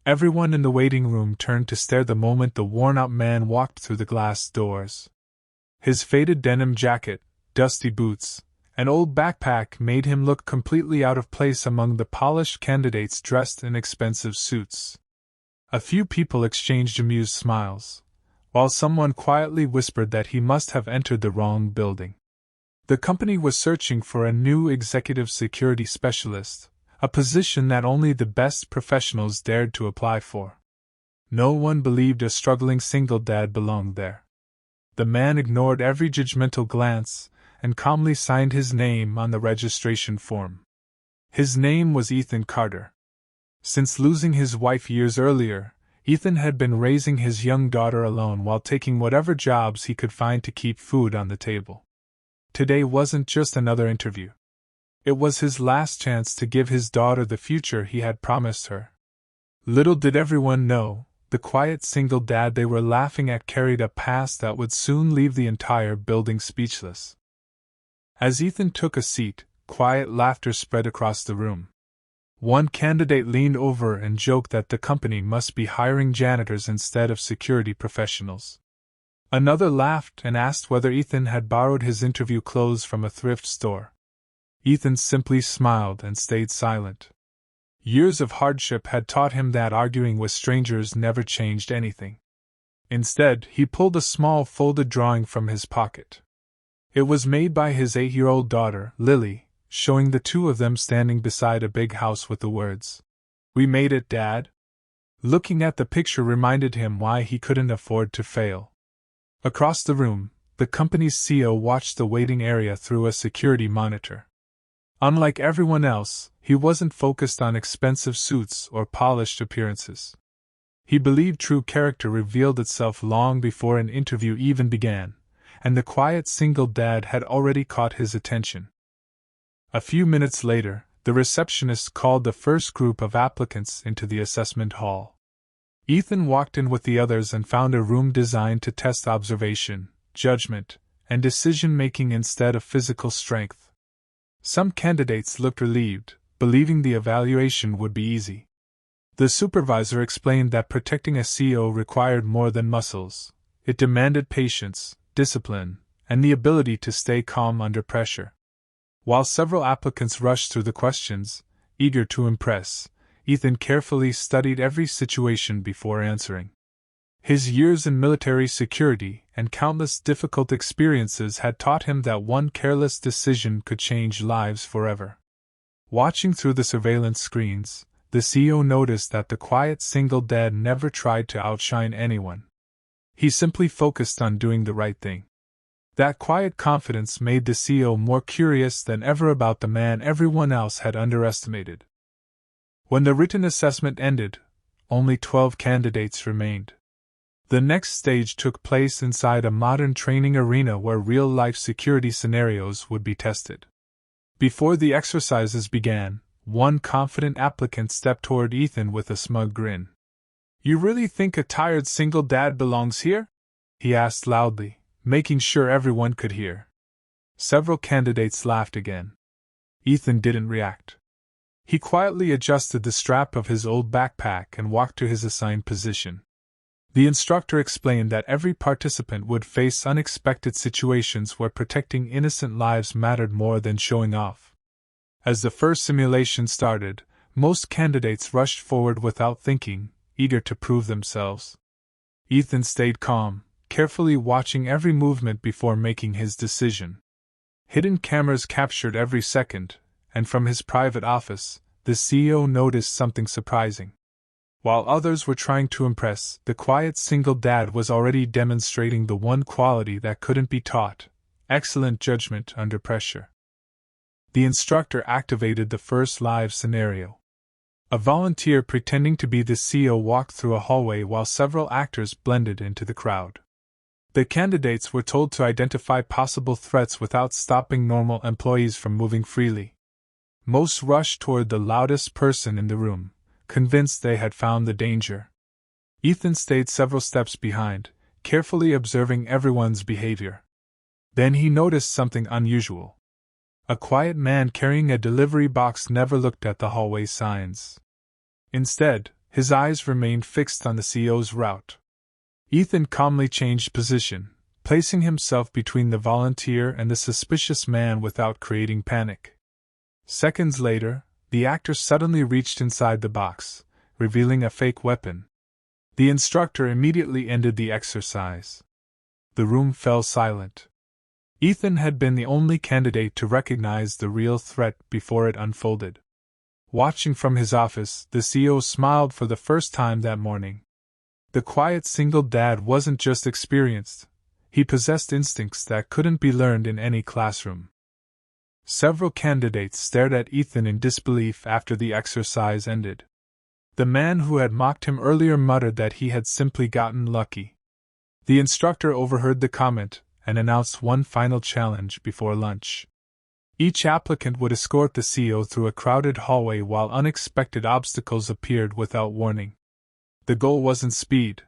Everyone in the waiting room turned to stare the moment the worn-out man walked through the glass doors. His faded denim jacket, dusty boots, and old backpack made him look completely out of place among the polished candidates dressed in expensive suits. A few people exchanged amused smiles, while someone quietly whispered that he must have entered the wrong building. The company was searching for a new executive security specialist, a position that only the best professionals dared to apply for. No one believed a struggling single dad belonged there. The man ignored every judgmental glance and calmly signed his name on the registration form. His name was Ethan Carter. Since losing his wife years earlier, Ethan had been raising his young daughter alone while taking whatever jobs he could find to keep food on the table. Today wasn't just another interview. It was his last chance to give his daughter the future he had promised her. Little did everyone know, the quiet single dad they were laughing at carried a past that would soon leave the entire building speechless. As Ethan took a seat, quiet laughter spread across the room. One candidate leaned over and joked that the company must be hiring janitors instead of security professionals. Another laughed and asked whether Ethan had borrowed his interview clothes from a thrift store. Ethan simply smiled and stayed silent. Years of hardship had taught him that arguing with strangers never changed anything. Instead, he pulled a small folded drawing from his pocket. It was made by his 8-year-old daughter, Lily, showing the two of them standing beside a big house with the words, "We made it, Dad." Looking at the picture reminded him why he couldn't afford to fail. Across the room, the company's CEO watched the waiting area through a security monitor. Unlike everyone else, he wasn't focused on expensive suits or polished appearances. He believed true character revealed itself long before an interview even began, and the quiet single dad had already caught his attention. A few minutes later, the receptionist called the first group of applicants into the assessment hall. Ethan walked in with the others and found a room designed to test observation, judgment, and decision-making instead of physical strength. Some candidates looked relieved, believing the evaluation would be easy. The supervisor explained that protecting a CEO required more than muscles. It demanded patience, discipline, and the ability to stay calm under pressure. While several applicants rushed through the questions, eager to impress, Ethan carefully studied every situation before answering. His years in military security and countless difficult experiences had taught him that one careless decision could change lives forever. Watching through the surveillance screens, the CEO noticed that the quiet single dad never tried to outshine anyone. He simply focused on doing the right thing. That quiet confidence made the CEO more curious than ever about the man everyone else had underestimated. When the written assessment ended, only 12 candidates remained. The next stage took place inside a modern training arena where real-life security scenarios would be tested. Before the exercises began, one confident applicant stepped toward Ethan with a smug grin. "You really think a tired single dad belongs here?" he asked loudly, making sure everyone could hear. Several candidates laughed again. Ethan didn't react. He quietly adjusted the strap of his old backpack and walked to his assigned position. The instructor explained that every participant would face unexpected situations where protecting innocent lives mattered more than showing off. As the first simulation started, most candidates rushed forward without thinking, eager to prove themselves. Ethan stayed calm, carefully watching every movement before making his decision. Hidden cameras captured every second, and from his private office, the CEO noticed something surprising. While others were trying to impress, the quiet single dad was already demonstrating the one quality that couldn't be taught: excellent judgment under pressure. The instructor activated the first live scenario. A volunteer pretending to be the CEO walked through a hallway while several actors blended into the crowd. The candidates were told to identify possible threats without stopping normal employees from moving freely. Most rushed toward the loudest person in the room, convinced they had found the danger. Ethan stayed several steps behind, carefully observing everyone's behavior. Then he noticed something unusual. A quiet man carrying a delivery box never looked at the hallway signs. Instead, His eyes remained fixed on the CEO's route. Ethan calmly changed position, placing himself between the volunteer and the suspicious man without creating panic. Seconds later, the actor suddenly reached inside the box, revealing a fake weapon. The instructor immediately ended the exercise. The room fell silent. Ethan had been the only candidate to recognize the real threat before it unfolded. Watching from his office, the CEO smiled for the first time that morning. The quiet single dad wasn't just experienced, he possessed instincts that couldn't be learned in any classroom. Several candidates stared at Ethan in disbelief after the exercise ended. The man who had mocked him earlier muttered that he had simply gotten lucky. The instructor overheard the comment and announced one final challenge before lunch. Each applicant would escort the CEO through a crowded hallway while unexpected obstacles appeared without warning. The goal wasn't speed,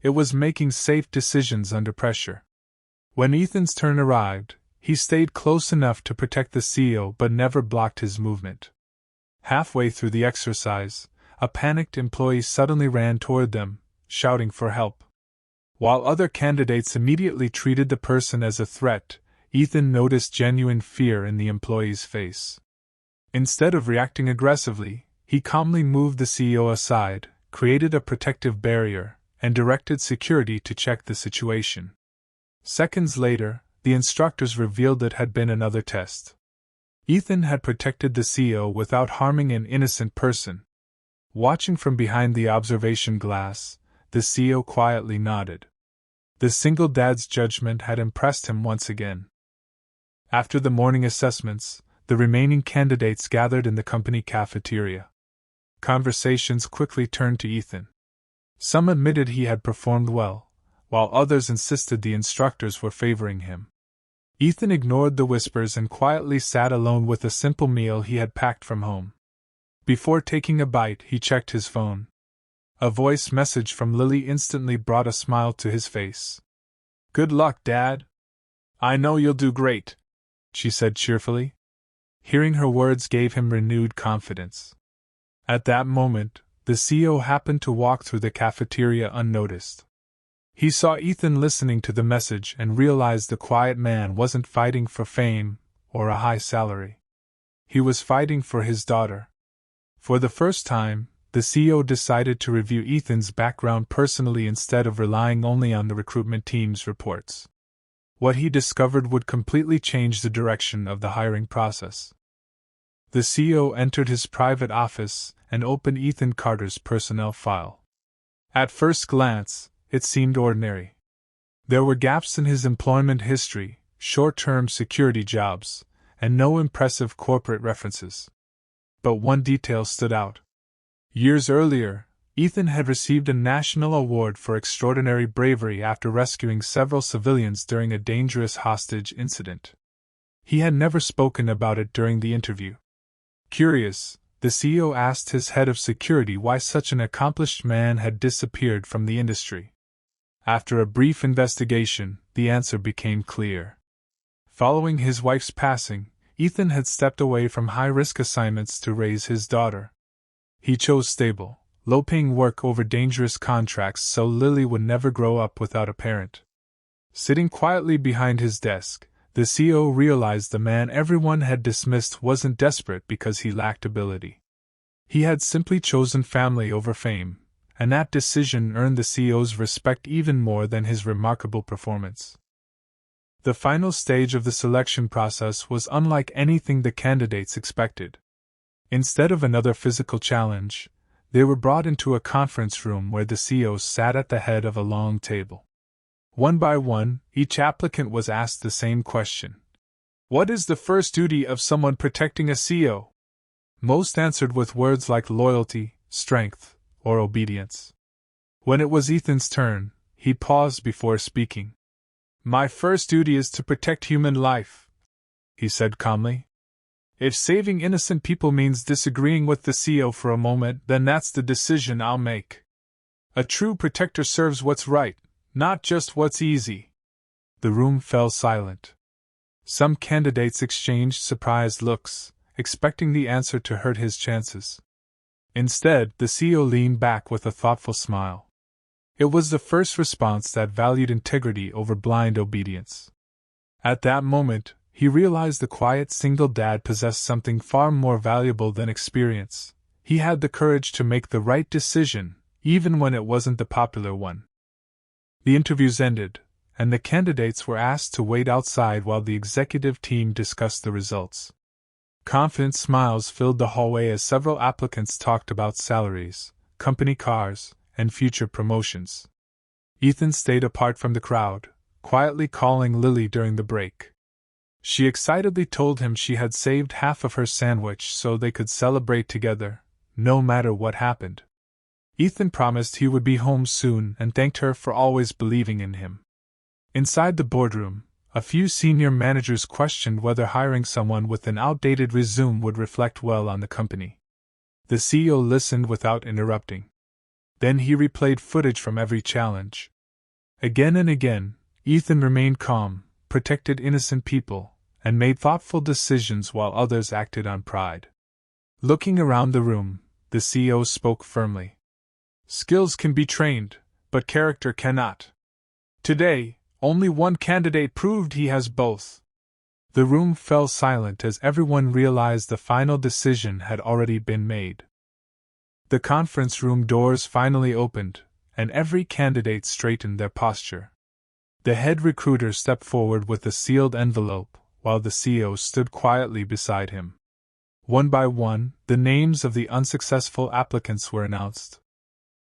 it was making safe decisions under pressure. When Ethan's turn arrived, he stayed close enough to protect the CEO but never blocked his movement. Halfway through the exercise, a panicked employee suddenly ran toward them, shouting for help. While other candidates immediately treated the person as a threat, Ethan noticed genuine fear in the employee's face. Instead of reacting aggressively, he calmly moved the CEO aside, created a protective barrier, and directed security to check the situation. Seconds later, the instructors revealed it had been another test. Ethan had protected the CEO without harming an innocent person. Watching from behind the observation glass, the CEO quietly nodded. The single dad's judgment had impressed him once again. After the morning assessments, the remaining candidates gathered in the company cafeteria. Conversations quickly turned to Ethan. Some admitted he had performed well, while others insisted the instructors were favoring him. Ethan ignored the whispers and quietly sat alone with a simple meal he had packed from home. Before taking a bite, he checked his phone. A voice message from Lily instantly brought a smile to his face. "Good luck, Dad. I know you'll do great," she said cheerfully. Hearing her words gave him renewed confidence. At that moment, the CEO happened to walk through the cafeteria unnoticed. He saw Ethan listening to the message and realized the quiet man wasn't fighting for fame or a high salary. He was fighting for his daughter. For the first time, the CEO decided to review Ethan's background personally instead of relying only on the recruitment team's reports. What he discovered would completely change the direction of the hiring process. The CEO entered his private office and opened Ethan Carter's personnel file. At first glance, it seemed ordinary. There were gaps in his employment history, short-term security jobs, and no impressive corporate references. But one detail stood out. Years earlier, Ethan had received a national award for extraordinary bravery after rescuing several civilians during a dangerous hostage incident. He had never spoken about it during the interview. Curious, the CEO asked his head of security why such an accomplished man had disappeared from the industry. After a brief investigation, the answer became clear. Following his wife's passing, Ethan had stepped away from high-risk assignments to raise his daughter. He chose stable, low-paying work over dangerous contracts so Lily would never grow up without a parent. Sitting quietly behind his desk, the CEO realized the man everyone had dismissed wasn't desperate because he lacked ability. He had simply chosen family over fame, and that decision earned the CEO's respect even more than his remarkable performance. The final stage of the selection process was unlike anything the candidates expected. Instead of another physical challenge, they were brought into a conference room where the CEO sat at the head of a long table. One by one, each applicant was asked the same question. What is the first duty of someone protecting a CEO? Most answered with words like loyalty, strength, or obedience. When it was Ethan's turn, he paused before speaking. My first duty is to protect human life, he said calmly. If saving innocent people means disagreeing with the CEO for a moment, then that's the decision I'll make. A true protector serves what's right, not just what's easy. The room fell silent. Some candidates exchanged surprised looks, expecting the answer to hurt his chances. Instead, the CEO leaned back with a thoughtful smile. It was the first response that valued integrity over blind obedience. At that moment, he realized the quiet single dad possessed something far more valuable than experience. He had the courage to make the right decision, even when it wasn't the popular one. The interviews ended, and the candidates were asked to wait outside while the executive team discussed the results. Confident smiles filled the hallway as several applicants talked about salaries, company cars, and future promotions. Ethan stayed apart from the crowd, quietly calling Lily during the break. She excitedly told him she had saved half of her sandwich so they could celebrate together, no matter what happened. Ethan promised he would be home soon and thanked her for always believing in him. Inside the boardroom, a few senior managers questioned whether hiring someone with an outdated resume would reflect well on the company. The CEO listened without interrupting. Then he replayed footage from every challenge. Again and again, Ethan remained calm, protected innocent people, and made thoughtful decisions while others acted on pride. Looking around the room, the CEO spoke firmly. Skills can be trained, but character cannot. Today, only one candidate proved he has both. The room fell silent as everyone realized the final decision had already been made. The conference room doors finally opened, and every candidate straightened their posture. The head recruiter stepped forward with a sealed envelope, while the CEO stood quietly beside him. One by one, the names of the unsuccessful applicants were announced.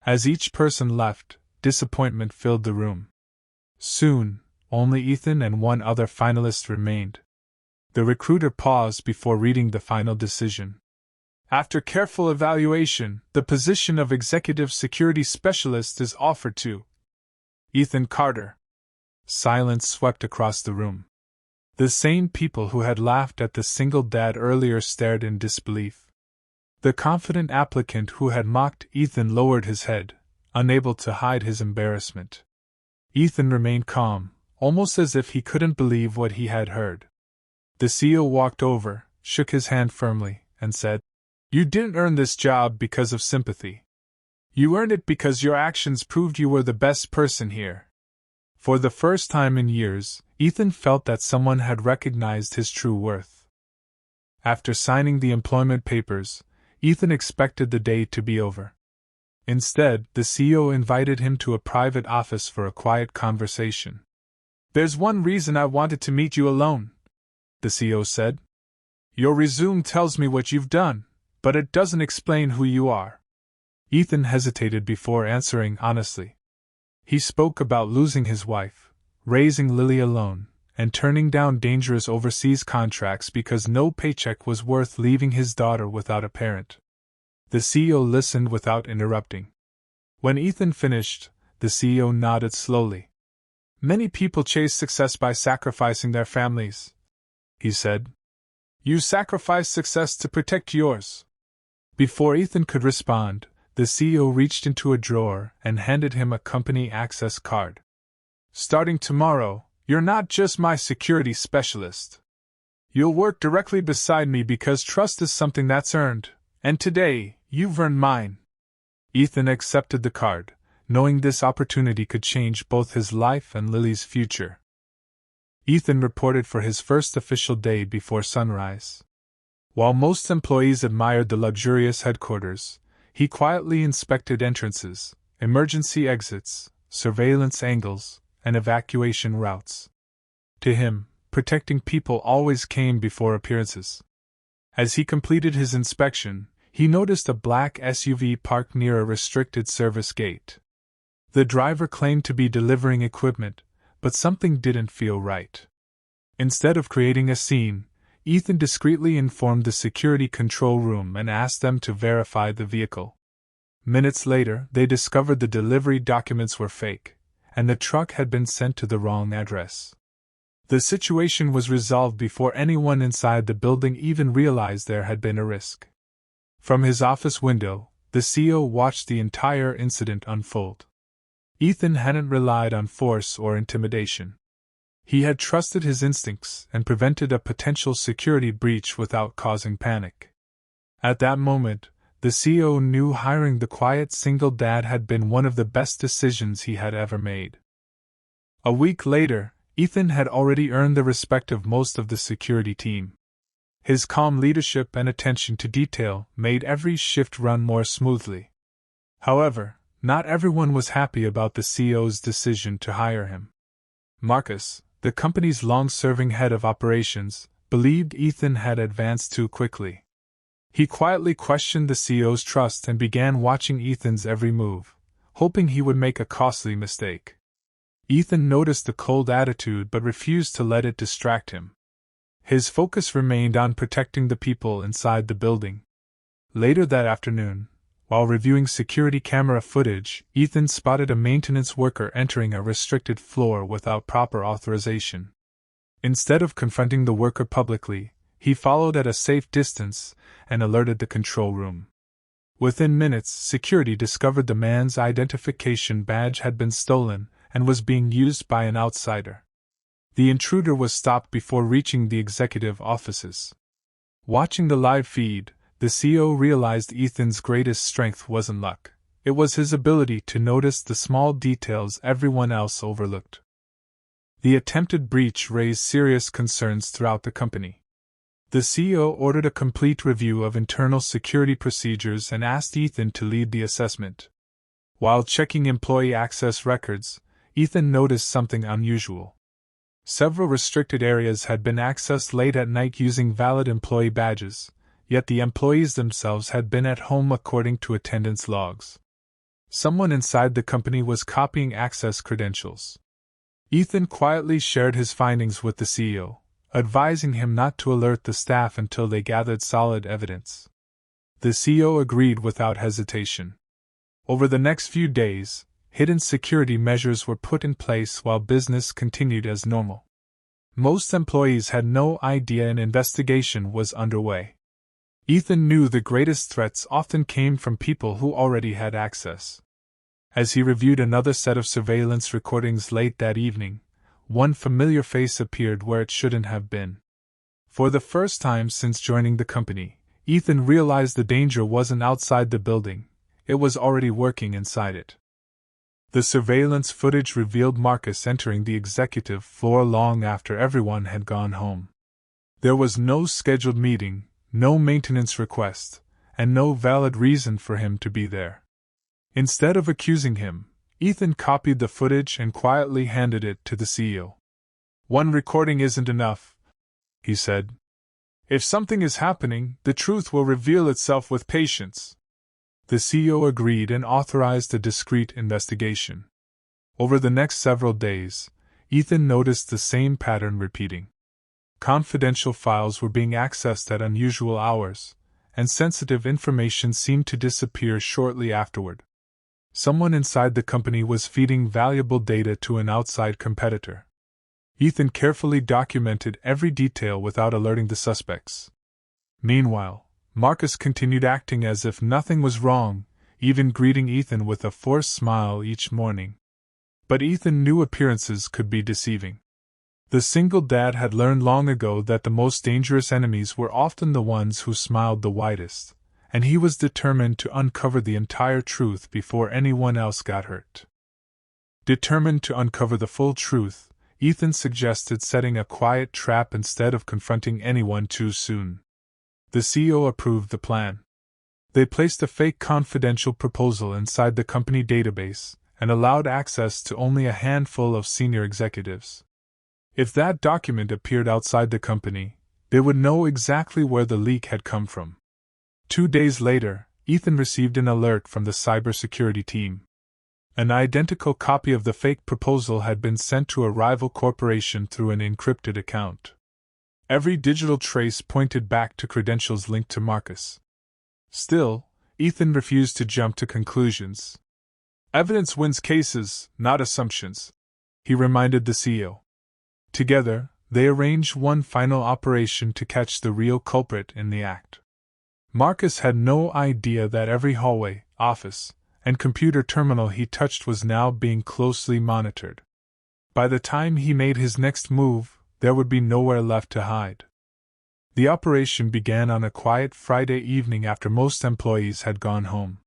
As each person left, disappointment filled the room. Soon, only Ethan and one other finalist remained. The recruiter paused before reading the final decision. After careful evaluation, the position of Executive Security Specialist is offered to Ethan Carter. Silence swept across the room. The same people who had laughed at the single dad earlier stared in disbelief. The confident applicant who had mocked Ethan lowered his head, unable to hide his embarrassment. Ethan remained calm, almost as if he couldn't believe what he had heard. The CEO walked over, shook his hand firmly, and said, "You didn't earn this job because of sympathy. You earned it because your actions proved you were the best person here." For the first time in years, Ethan felt that someone had recognized his true worth. After signing the employment papers, Ethan expected the day to be over. Instead, the CEO invited him to a private office for a quiet conversation. "There's one reason I wanted to meet you alone," the CEO said. "Your resume tells me what you've done, but it doesn't explain who you are." Ethan hesitated before answering honestly. He spoke about losing his wife, raising Lily alone, and turning down dangerous overseas contracts because no paycheck was worth leaving his daughter without a parent. The CEO listened without interrupting. When Ethan finished, the CEO nodded slowly. "Many people chase success by sacrificing their families," he said. "You sacrificed success to protect yours." Before Ethan could respond, the CEO reached into a drawer and handed him a company access card. "Starting tomorrow, you're not just my security specialist. You'll work directly beside me because trust is something that's earned, and today, you've earned mine." Ethan accepted the card, knowing this opportunity could change both his life and Lily's future. Ethan reported for his first official day before sunrise. While most employees admired the luxurious headquarters, he quietly inspected entrances, emergency exits, surveillance angles, and evacuation routes. To him, protecting people always came before appearances. As he completed his inspection, he noticed a black SUV parked near a restricted service gate. The driver claimed to be delivering equipment, but something didn't feel right. Instead of creating a scene, Ethan discreetly informed the security control room and asked them to verify the vehicle. Minutes later, they discovered the delivery documents were fake, and the truck had been sent to the wrong address. The situation was resolved before anyone inside the building even realized there had been a risk. From his office window, the CEO watched the entire incident unfold. Ethan hadn't relied on force or intimidation. He had trusted his instincts and prevented a potential security breach without causing panic. At that moment, the CEO knew hiring the quiet single dad had been one of the best decisions he had ever made. A week later, Ethan had already earned the respect of most of the security team. His calm leadership and attention to detail made every shift run more smoothly. However, not everyone was happy about the CEO's decision to hire him. Marcus, the company's long-serving head of operations, believed Ethan had advanced too quickly. He quietly questioned the CEO's trust and began watching Ethan's every move, hoping he would make a costly mistake. Ethan noticed the cold attitude but refused to let it distract him. His focus remained on protecting the people inside the building. Later that afternoon, while reviewing security camera footage, Ethan spotted a maintenance worker entering a restricted floor without proper authorization. Instead of confronting the worker publicly, he followed at a safe distance and alerted the control room. Within minutes, security discovered the man's identification badge had been stolen and was being used by an outsider. The intruder was stopped before reaching the executive offices. Watching the live feed, the CEO realized Ethan's greatest strength wasn't luck. It was his ability to notice the small details everyone else overlooked. The attempted breach raised serious concerns throughout the company. The CEO ordered a complete review of internal security procedures and asked Ethan to lead the assessment. While checking employee access records, Ethan noticed something unusual. Several restricted areas had been accessed late at night using valid employee badges, yet the employees themselves had been at home according to attendance logs. Someone inside the company was copying access credentials. Ethan quietly shared his findings with the CEO, advising him not to alert the staff until they gathered solid evidence. The CEO agreed without hesitation. Over the next few days, hidden security measures were put in place while business continued as normal. Most employees had no idea an investigation was underway. Ethan knew the greatest threats often came from people who already had access. As he reviewed another set of surveillance recordings late that evening, one familiar face appeared where it shouldn't have been. For the first time since joining the company, Ethan realized the danger wasn't outside the building, it was already working inside it. The surveillance footage revealed Marcus entering the executive floor long after everyone had gone home. There was no scheduled meeting, no maintenance request, and no valid reason for him to be there. Instead of accusing him, Ethan copied the footage and quietly handed it to the CEO. "One recording isn't enough," he said. "If something is happening, the truth will reveal itself with patience." The CEO agreed and authorized a discreet investigation. Over the next several days, Ethan noticed the same pattern repeating. Confidential files were being accessed at unusual hours, and sensitive information seemed to disappear shortly afterward. Someone inside the company was feeding valuable data to an outside competitor. Ethan carefully documented every detail without alerting the suspects. Meanwhile, Marcus continued acting as if nothing was wrong, even greeting Ethan with a forced smile each morning. But Ethan knew appearances could be deceiving. The single dad had learned long ago that the most dangerous enemies were often the ones who smiled the widest, and he was determined to uncover the entire truth before anyone else got hurt. Determined to uncover the full truth, Ethan suggested setting a quiet trap instead of confronting anyone too soon. The CEO approved the plan. They placed a fake confidential proposal inside the company database and allowed access to only a handful of senior executives. If that document appeared outside the company, they would know exactly where the leak had come from. 2 days later, Ethan received an alert from the cybersecurity team. An identical copy of the fake proposal had been sent to a rival corporation through an encrypted account. Every digital trace pointed back to credentials linked to Marcus. Still, Ethan refused to jump to conclusions. "Evidence wins cases, not assumptions," he reminded the CEO. Together, they arranged one final operation to catch the real culprit in the act. Marcus had no idea that every hallway, office, and computer terminal he touched was now being closely monitored. By the time he made his next move, there would be nowhere left to hide. The operation began on a quiet Friday evening after most employees had gone home.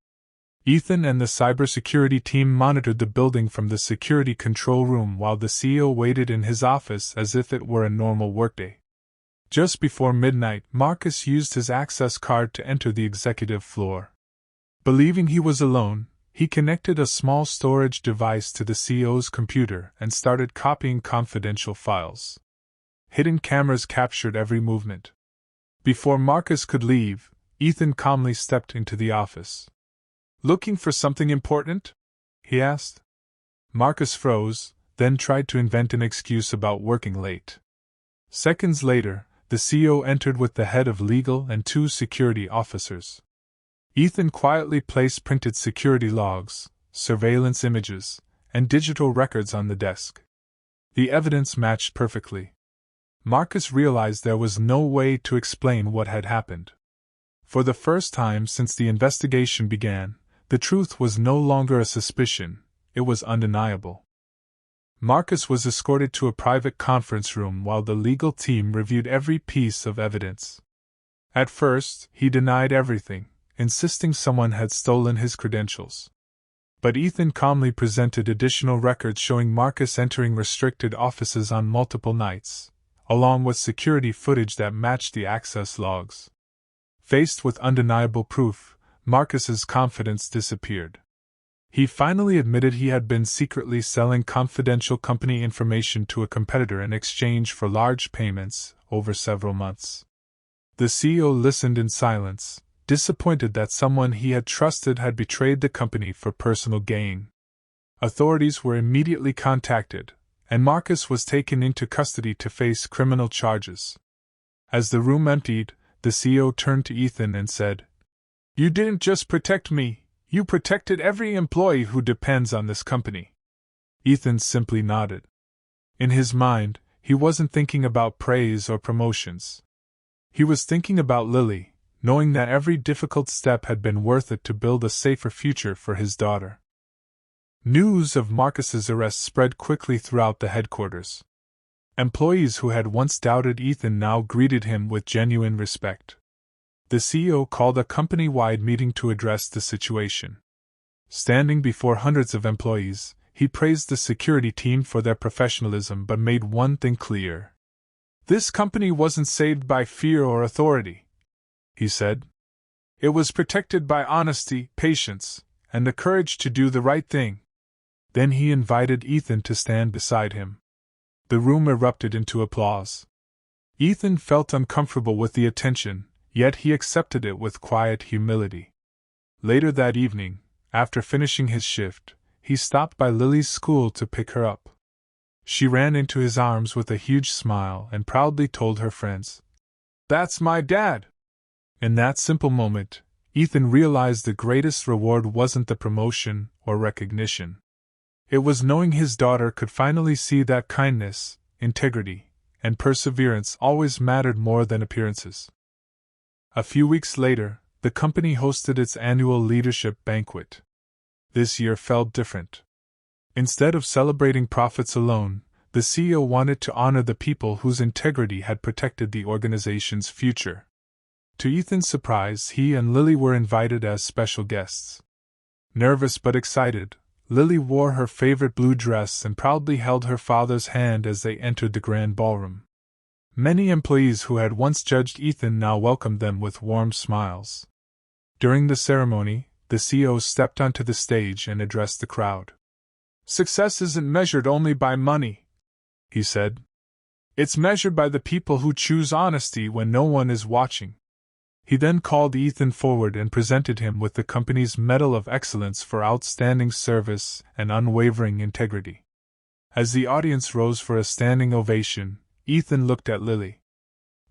Ethan and the cybersecurity team monitored the building from the security control room while the CEO waited in his office as if it were a normal workday. Just before midnight, Marcus used his access card to enter the executive floor. Believing he was alone, he connected a small storage device to the CEO's computer and started copying confidential files. Hidden cameras captured every movement. Before Marcus could leave, Ethan calmly stepped into the office. "Looking for something important?" he asked. Marcus froze, then tried to invent an excuse about working late. Seconds later, the CEO entered with the head of legal and 2 security officers. Ethan quietly placed printed security logs, surveillance images, and digital records on the desk. The evidence matched perfectly. Marcus realized there was no way to explain what had happened. For the first time since the investigation began, the truth was no longer a suspicion, it was undeniable. Marcus was escorted to a private conference room while the legal team reviewed every piece of evidence. At first, he denied everything, insisting someone had stolen his credentials. But Ethan calmly presented additional records showing Marcus entering restricted offices on multiple nights, along with security footage that matched the access logs. Faced with undeniable proof, Marcus's confidence disappeared. He finally admitted he had been secretly selling confidential company information to a competitor in exchange for large payments over several months. The CEO listened in silence, disappointed that someone he had trusted had betrayed the company for personal gain. Authorities were immediately contacted, and Marcus was taken into custody to face criminal charges. As the room emptied, the CEO turned to Ethan and said, "You didn't just protect me, you protected every employee who depends on this company." Ethan simply nodded. In his mind, he wasn't thinking about praise or promotions. He was thinking about Lily, knowing that every difficult step had been worth it to build a safer future for his daughter. News of Marcus's arrest spread quickly throughout the headquarters. Employees who had once doubted Ethan now greeted him with genuine respect. The CEO called a company-wide meeting to address the situation. Standing before hundreds of employees, he praised the security team for their professionalism but made one thing clear. "This company wasn't saved by fear or authority," he said. "It was protected by honesty, patience, and the courage to do the right thing." Then he invited Ethan to stand beside him. The room erupted into applause. Ethan felt uncomfortable with the attention, yet he accepted it with quiet humility. Later that evening, after finishing his shift, he stopped by Lily's school to pick her up. She ran into his arms with a huge smile and proudly told her friends, "That's my dad!" In that simple moment, Ethan realized the greatest reward wasn't the promotion or recognition. It was knowing his daughter could finally see that kindness, integrity, and perseverance always mattered more than appearances. A few weeks later, the company hosted its annual leadership banquet. This year felt different. Instead of celebrating profits alone, the CEO wanted to honor the people whose integrity had protected the organization's future. To Ethan's surprise, he and Lily were invited as special guests. Nervous but excited, Lily wore her favorite blue dress and proudly held her father's hand as they entered the grand ballroom. Many employees who had once judged Ethan now welcomed them with warm smiles. During the ceremony, the CEO stepped onto the stage and addressed the crowd. "Success isn't measured only by money," he said. "It's measured by the people who choose honesty when no one is watching." He then called Ethan forward and presented him with the company's Medal of Excellence for outstanding service and unwavering integrity. As the audience rose for a standing ovation, Ethan looked at Lily.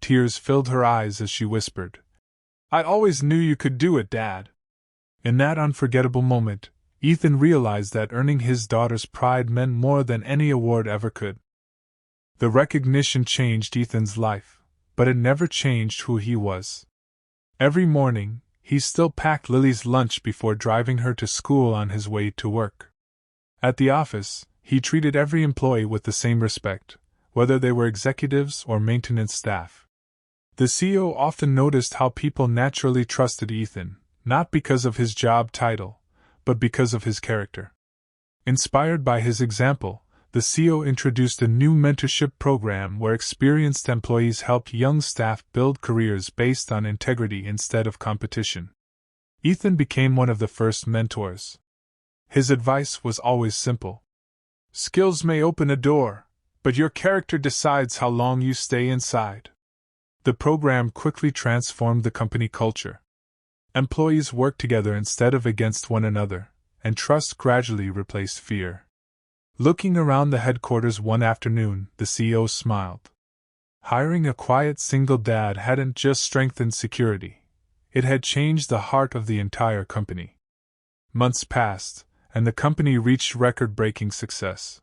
Tears filled her eyes as she whispered, "I always knew you could do it, Dad." In that unforgettable moment, Ethan realized that earning his daughter's pride meant more than any award ever could. The recognition changed Ethan's life, but it never changed who he was. Every morning, he still packed Lily's lunch before driving her to school on his way to work. At the office, he treated every employee with the same respect, whether they were executives or maintenance staff. The CEO often noticed how people naturally trusted Ethan, not because of his job title, but because of his character. Inspired by his example, the CEO introduced a new mentorship program where experienced employees helped young staff build careers based on integrity instead of competition. Ethan became one of the first mentors. His advice was always simple. Skills may open a door, but your character decides how long you stay inside. The program quickly transformed the company culture. Employees worked together instead of against one another, and trust gradually replaced fear. Looking around the headquarters one afternoon, the CEO smiled. Hiring a quiet single dad hadn't just strengthened security, it had changed the heart of the entire company. Months passed, and the company reached record-breaking success.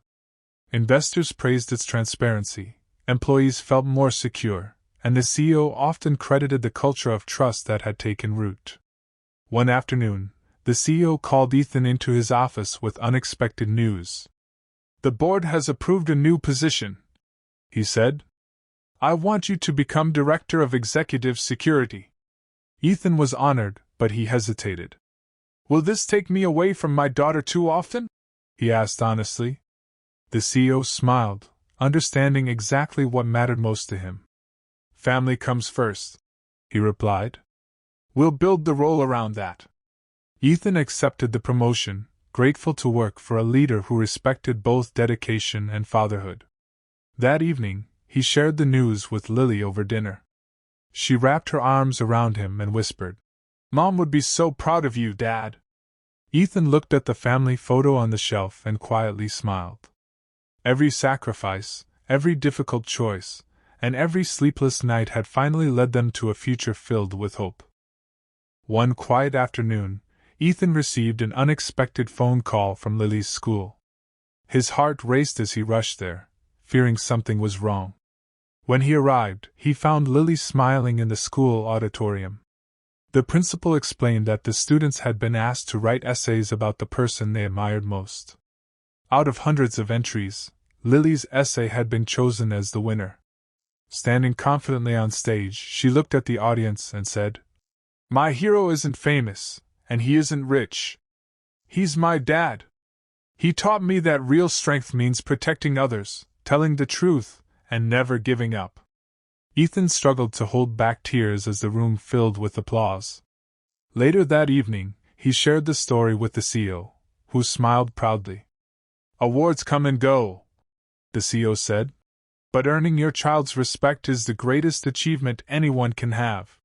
Investors praised its transparency, employees felt more secure, and the CEO often credited the culture of trust that had taken root. One afternoon, the CEO called Ethan into his office with unexpected news. "The board has approved a new position," he said. "I want you to become Director of Executive Security." Ethan was honored, but he hesitated. "Will this take me away from my daughter too often?" he asked honestly. The CEO smiled, understanding exactly what mattered most to him. "Family comes first," he replied. "We'll build the role around that." Ethan accepted the promotion, grateful to work for a leader who respected both dedication and fatherhood. That evening, he shared the news with Lily over dinner. She wrapped her arms around him and whispered, "Mom would be so proud of you, Dad." Ethan looked at the family photo on the shelf and quietly smiled. Every sacrifice, every difficult choice, and every sleepless night had finally led them to a future filled with hope. One quiet afternoon, Ethan received an unexpected phone call from Lily's school. His heart raced as he rushed there, fearing something was wrong. When he arrived, he found Lily smiling in the school auditorium. The principal explained that the students had been asked to write essays about the person they admired most. Out of hundreds of entries, Lily's essay had been chosen as the winner. Standing confidently on stage, she looked at the audience and said, "My hero isn't famous, and he isn't rich. He's my dad. He taught me that real strength means protecting others, telling the truth, and never giving up." Ethan struggled to hold back tears as the room filled with applause. Later that evening, he shared the story with the CEO, who smiled proudly. "Awards come and go," the CEO said, "but earning your child's respect is the greatest achievement anyone can have."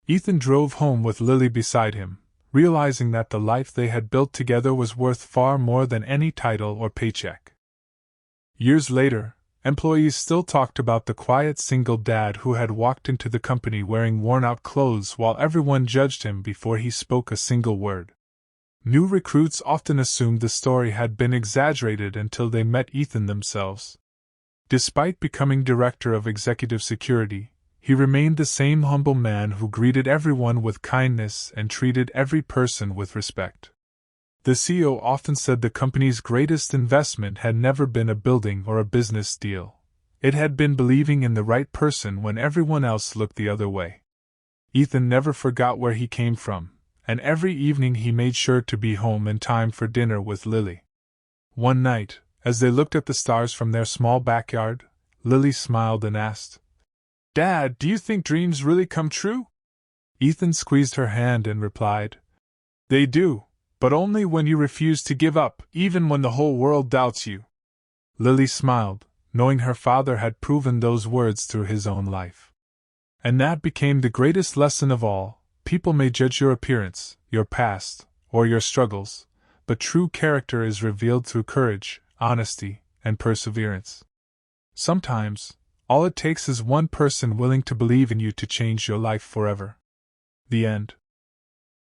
Ethan drove home with Lily beside him, realizing that the life they had built together was worth far more than any title or paycheck. Years later, employees still talked about the quiet single dad who had walked into the company wearing worn-out clothes while everyone judged him before he spoke a single word. New recruits often assumed the story had been exaggerated until they met Ethan themselves. Despite becoming Director of Executive Security, he remained the same humble man who greeted everyone with kindness and treated every person with respect. The CEO often said the company's greatest investment had never been a building or a business deal. It had been believing in the right person when everyone else looked the other way. Ethan never forgot where he came from, and every evening he made sure to be home in time for dinner with Lily. One night, as they looked at the stars from their small backyard, Lily smiled and asked, "Dad, do you think dreams really come true?" Ethan squeezed her hand and replied, "They do, but only when you refuse to give up, even when the whole world doubts you." Lily smiled, knowing her father had proven those words through his own life. And that became the greatest lesson of all. People may judge your appearance, your past, or your struggles, but true character is revealed through courage, honesty, and perseverance. Sometimes, all it takes is one person willing to believe in you to change your life forever. The end.